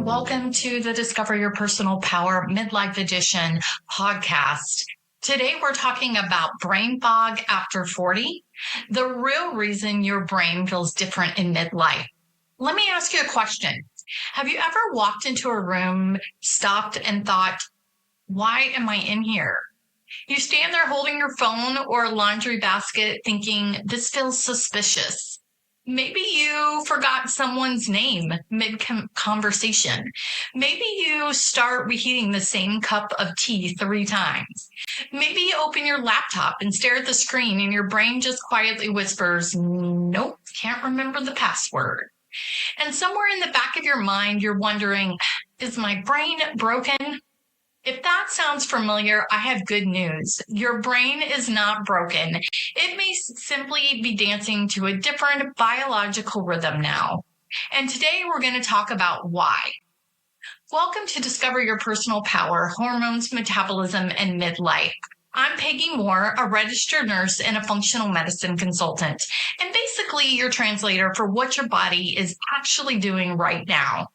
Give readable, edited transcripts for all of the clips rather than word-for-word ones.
Welcome to the Discover Your Personal Power Midlife Edition podcast. Today we're talking about brain fog after 40, the real reason your brain feels different in midlife. Let me ask you a question. Have you ever walked into a room, stopped, and thought, why am I in here? You stand there holding your phone or laundry basket thinking, this feels suspicious. Maybe you forgot someone's name mid-conversation. Maybe you start reheating the same cup of tea 3 times. Maybe you open your laptop and stare at the screen and your brain just quietly whispers, nope, can't remember the password. And somewhere in the back of your mind, you're wondering, is my brain broken? If that sounds familiar, I have good news. Your brain is not broken. It may simply be dancing to a different biological rhythm now. And today we're going to talk about why. Welcome to Discover Your Personal Power, Hormones, Metabolism, and Midlife. I'm Peggy Moore, a registered nurse and a functional medicine consultant, and basically your translator for what your body is actually doing right now.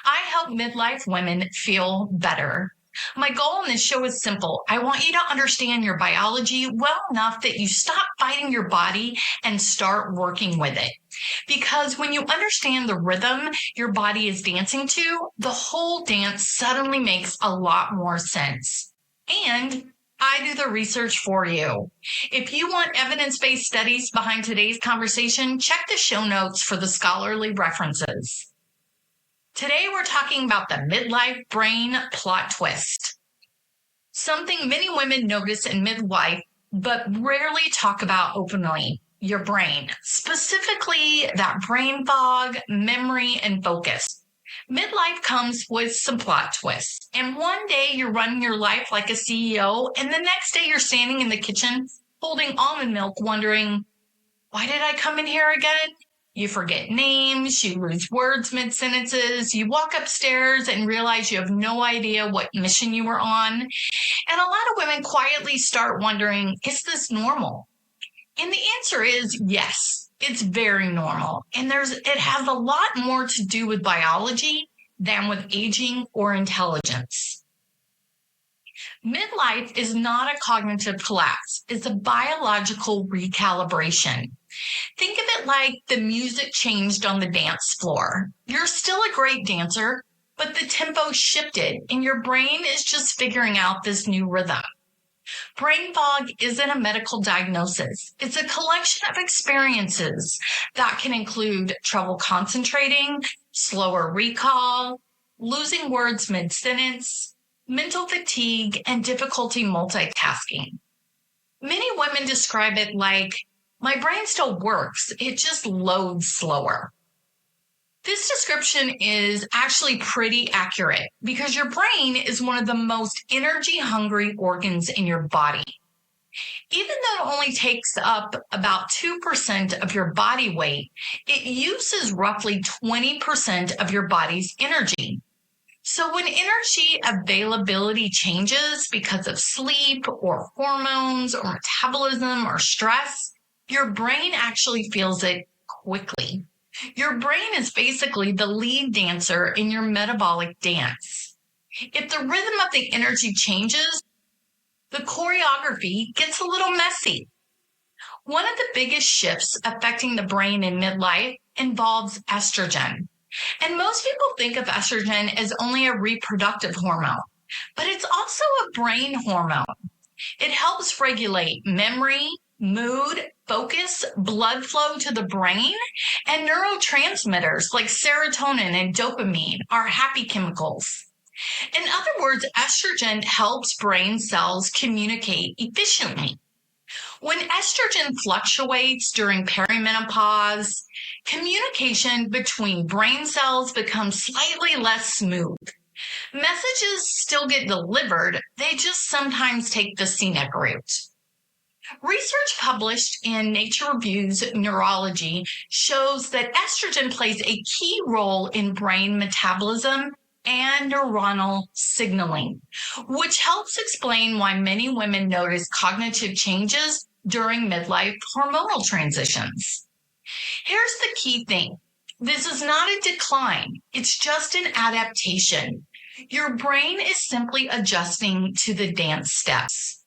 I help midlife women feel better. My goal in this show is simple. I want you to understand your biology well enough that you stop fighting your body and start working with it. Because when you understand the rhythm your body is dancing to, the whole dance suddenly makes a lot more sense. And I do the research for you. If you want evidence-based studies behind today's conversation, check the show notes for the scholarly references. Today, we're talking about the midlife brain plot twist. Something many women notice in midlife, but rarely talk about openly, your brain. Specifically, that brain fog, memory, and focus. Midlife comes with some plot twists. And one day, you're running your life like a CEO, and the next day, you're standing in the kitchen holding almond milk, wondering, why did I come in here again? You forget names, you lose words mid-sentences, you walk upstairs and realize you have no idea what mission you were on. And a lot of women quietly start wondering, is this normal? And the answer is yes, it's very normal. And it has a lot more to do with biology than with aging or intelligence. Midlife is not a cognitive collapse, it's a biological recalibration. Think of it like the music changed on the dance floor. You're still a great dancer, but the tempo shifted and your brain is just figuring out this new rhythm. Brain fog isn't a medical diagnosis. It's a collection of experiences that can include trouble concentrating, slower recall, losing words mid-sentence, mental fatigue, and difficulty multitasking. Many women describe it like, my brain still works, it just loads slower. This description is actually pretty accurate because your brain is one of the most energy-hungry organs in your body. Even though it only takes up about 2% of your body weight, it uses roughly 20% of your body's energy. So when energy availability changes because of sleep or hormones or metabolism or stress, your brain actually feels it quickly. Your brain is basically the lead dancer in your metabolic dance. If the rhythm of the energy changes, the choreography gets a little messy. One of the biggest shifts affecting the brain in midlife involves estrogen. And most people think of estrogen as only a reproductive hormone, but it's also a brain hormone. It helps regulate memory, mood, focus, blood flow to the brain, and neurotransmitters like serotonin and dopamine are happy chemicals. In other words, estrogen helps brain cells communicate efficiently. When estrogen fluctuates during perimenopause, communication between brain cells becomes slightly less smooth. Messages still get delivered, they just sometimes take the scenic route. Research published in Nature Reviews Neurology shows that estrogen plays a key role in brain metabolism and neuronal signaling, which helps explain why many women notice cognitive changes during midlife hormonal transitions. Here's the key thing. This is not a decline. It's just an adaptation. Your brain is simply adjusting to the dance steps.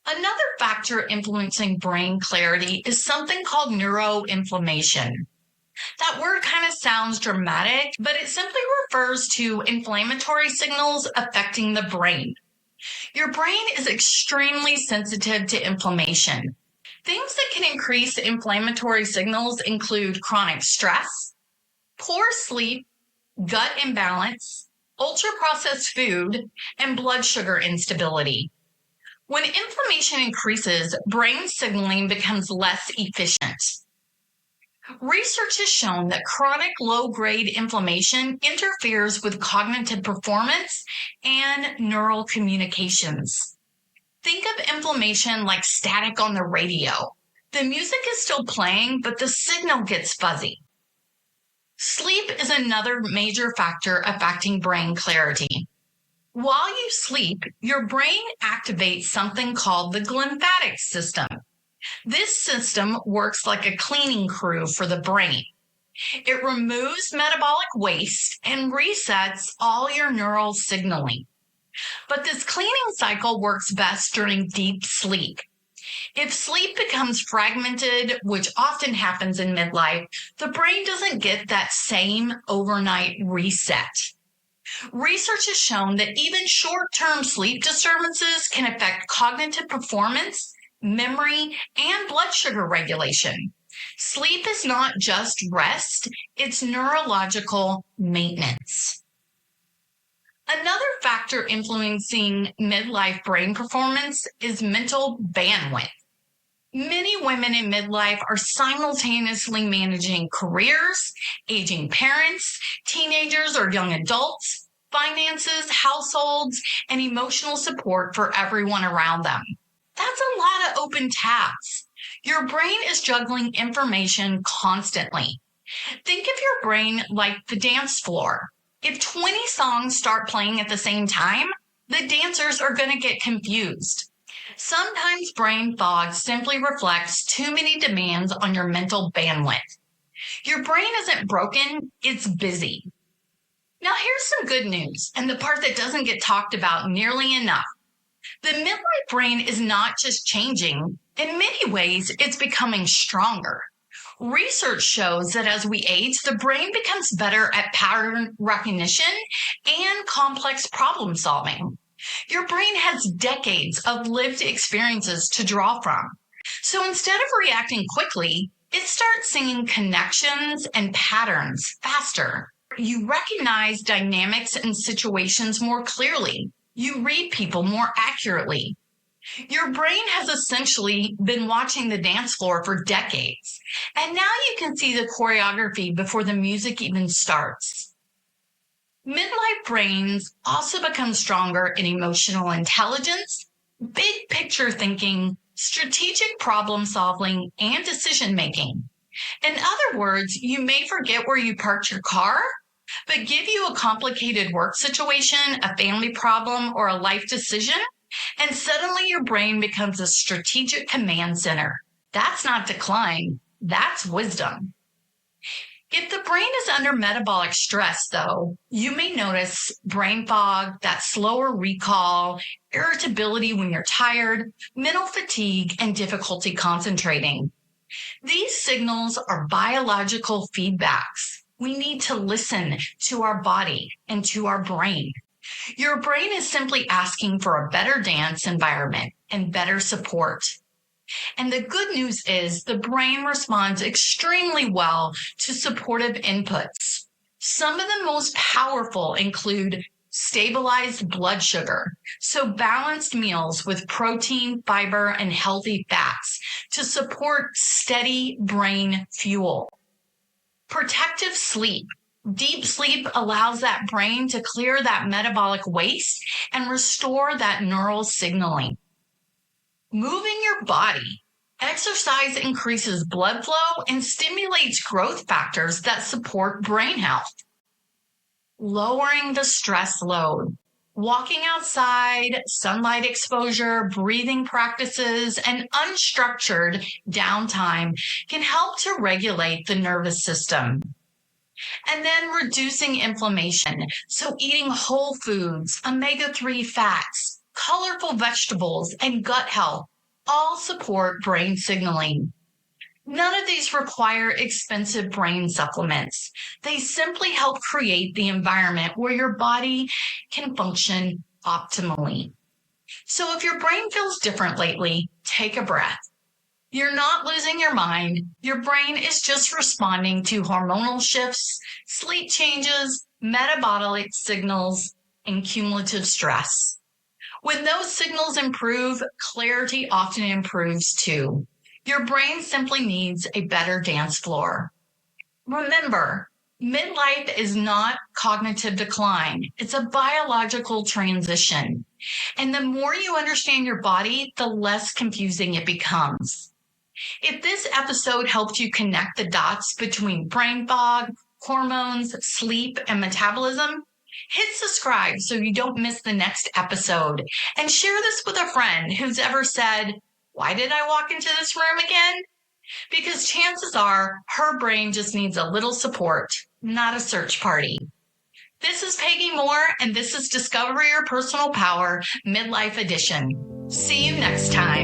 Another factor influencing brain clarity is something called neuroinflammation. That word kind of sounds dramatic, but it simply refers to inflammatory signals affecting the brain. Your brain is extremely sensitive to inflammation. Things that can increase inflammatory signals include chronic stress, poor sleep, gut imbalance, ultra-processed food, and blood sugar instability. When inflammation increases, brain signaling becomes less efficient. Research has shown that chronic low-grade inflammation interferes with cognitive performance and neural communications. Think of inflammation like static on the radio. The music is still playing, but the signal gets fuzzy. Sleep is another major factor affecting brain clarity. While you sleep, your brain activates something called the glymphatic system. This system works like a cleaning crew for the brain. It removes metabolic waste and resets all your neural signaling. But this cleaning cycle works best during deep sleep. If sleep becomes fragmented, which often happens in midlife, the brain doesn't get that same overnight reset. Research has shown that even short-term sleep disturbances can affect cognitive performance, memory, and blood sugar regulation. Sleep is not just rest, it's neurological maintenance. Another factor influencing midlife brain performance is mental bandwidth. Many women in midlife are simultaneously managing careers, aging parents, teenagers or young adults, finances, households, and emotional support for everyone around them. That's a lot of open tabs. Your brain is juggling information constantly. Think of your brain like the dance floor. If 20 songs start playing at the same time, the dancers are going to get confused. Sometimes brain fog simply reflects too many demands on your mental bandwidth. Your brain isn't broken, it's busy. Now here's some good news, and the part that doesn't get talked about nearly enough. The midlife brain is not just changing. In many ways, it's becoming stronger. Research shows that as we age, the brain becomes better at pattern recognition and complex problem solving. Your brain has decades of lived experiences to draw from. So instead of reacting quickly, it starts seeing connections and patterns faster. You recognize dynamics and situations more clearly. You read people more accurately. Your brain has essentially been watching the dance floor for decades, and now you can see the choreography before the music even starts. Midlife brains also become stronger in emotional intelligence, big picture thinking, strategic problem solving, and decision making. In other words, you may forget where you parked your car, but give you a complicated work situation, a family problem, or a life decision, and suddenly your brain becomes a strategic command center. That's not decline, that's wisdom. If the brain is under metabolic stress, though, you may notice brain fog, that slower recall, irritability when you're tired, mental fatigue, and difficulty concentrating. These signals are biological feedbacks. We need to listen to our body and to our brain. Your brain is simply asking for a better dance environment and better support. And the good news is the brain responds extremely well to supportive inputs. Some of the most powerful include stabilized blood sugar, so balanced meals with protein, fiber, and healthy fats to support steady brain fuel. Protective sleep. Deep sleep allows that brain to clear that metabolic waste and restore that neural signaling. Moving your body. Exercise increases blood flow and stimulates growth factors that support brain health. Lowering the stress load. Walking outside, sunlight exposure, breathing practices, and unstructured downtime can help to regulate the nervous system. And then reducing inflammation. So eating whole foods, omega-3 fats, colorful vegetables, and gut health all support brain signaling. None of these require expensive brain supplements. They simply help create the environment where your body can function optimally. So if your brain feels different lately, take a breath. You're not losing your mind. Your brain is just responding to hormonal shifts, sleep changes, metabolic signals, and cumulative stress. When those signals improve, clarity often improves too. Your brain simply needs a better dance floor. Remember, midlife is not cognitive decline. It's a biological transition. And the more you understand your body, the less confusing it becomes. If this episode helped you connect the dots between brain fog, hormones, sleep, and metabolism, hit subscribe so you don't miss the next episode. And share this with a friend who's ever said, "Why did I walk into this room again?" Because chances are her brain just needs a little support, not a search party. This is Peggy Moore, and this is Discover Your Personal Power Midlife Edition. See you next time.